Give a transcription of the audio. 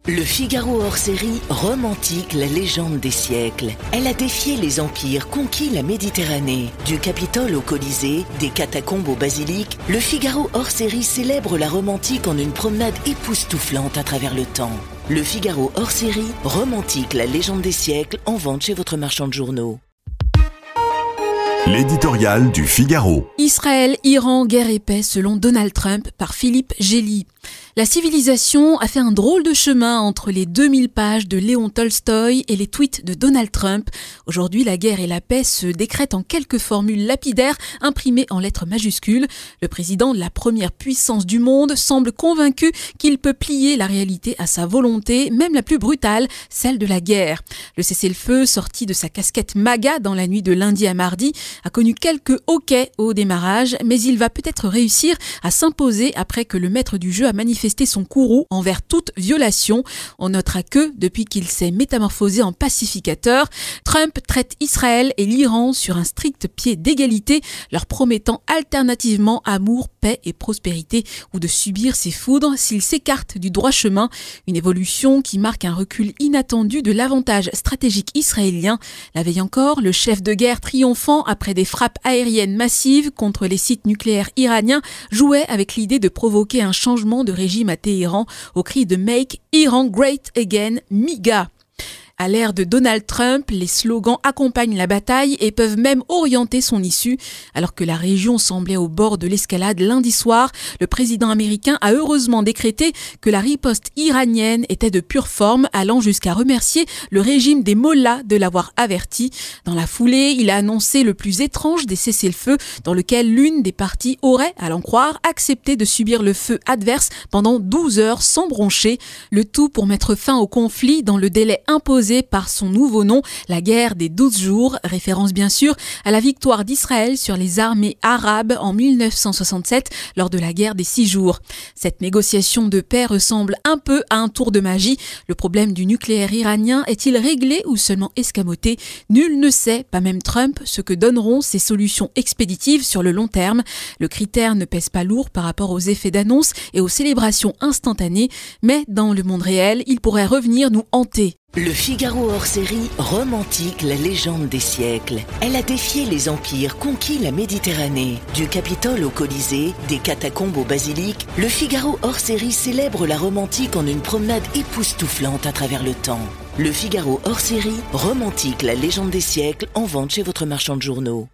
Le Figaro hors-série, romantique, la légende des siècles. Elle a défié les empires, conquis la Méditerranée. Du Capitole au Colisée, des catacombes au basilic, le Figaro hors-série célèbre la romantique en une promenade époustouflante à travers le temps. Le Figaro hors-série, romantique, la légende des siècles, en vente chez votre marchand de journaux. L'éditorial du Figaro. Israël, Iran, guerre et paix selon Donald Trump par Philippe Gély. La civilisation a fait un drôle de chemin entre les 2000 pages de Léon Tolstoï et les tweets de Donald Trump. Aujourd'hui, la guerre et la paix se décrètent en quelques formules lapidaires imprimées en lettres majuscules. Le président de la première puissance du monde semble convaincu qu'il peut plier la réalité à sa volonté, même la plus brutale, celle de la guerre. Le cessez-le-feu, sorti de sa casquette MAGA dans la nuit de lundi à mardi, a connu quelques hoquets au démarrage, mais il va peut-être réussir à s'imposer après que le maître du jeu a manifesté son courroux envers toute violation. On notera que, depuis qu'il s'est métamorphosé en pacificateur, Trump traite Israël et l'Iran sur un strict pied d'égalité, leur promettant alternativement amour, paix et prospérité, ou de subir ses foudres s'il s'écarte du droit chemin. Une évolution qui marque un recul inattendu de l'avantage stratégique israélien. La veille encore, le chef de guerre triomphant après des frappes aériennes massives contre les sites nucléaires iraniens jouait avec l'idée de provoquer un changement de régime à Téhéran au cri de Make Iran Great Again, MIGA. À l'ère de Donald Trump, les slogans accompagnent la bataille et peuvent même orienter son issue. Alors que la région semblait au bord de l'escalade lundi soir, le président américain a heureusement décrété que la riposte iranienne était de pure forme, allant jusqu'à remercier le régime des mollahs de l'avoir averti. Dans la foulée, il a annoncé le plus étrange des cessez-le-feu, dans lequel l'une des parties aurait, à l'en croire, accepté de subir le feu adverse pendant 12 heures sans broncher. Le tout pour mettre fin au conflit dans le délai imposé par son nouveau nom, la guerre des 12 jours, référence bien sûr à la victoire d'Israël sur les armées arabes en 1967 lors de la guerre des 6 jours. Cette négociation de paix ressemble un peu à un tour de magie. Le problème du nucléaire iranien est-il réglé ou seulement escamoté? Nul ne sait, pas même Trump, ce que donneront ces solutions expéditives sur le long terme. Le critère ne pèse pas lourd par rapport aux effets d'annonce et aux célébrations instantanées, mais dans le monde réel, il pourrait revenir nous hanter. Le Figaro hors-série, romantique, la légende des siècles. Elle a défié les empires, conquis la Méditerranée. Du Capitole au Colisée, des catacombes au basilic, le Figaro hors-série célèbre la romantique en une promenade époustouflante à travers le temps. Le Figaro hors-série, romantique, la légende des siècles, en vente chez votre marchand de journaux.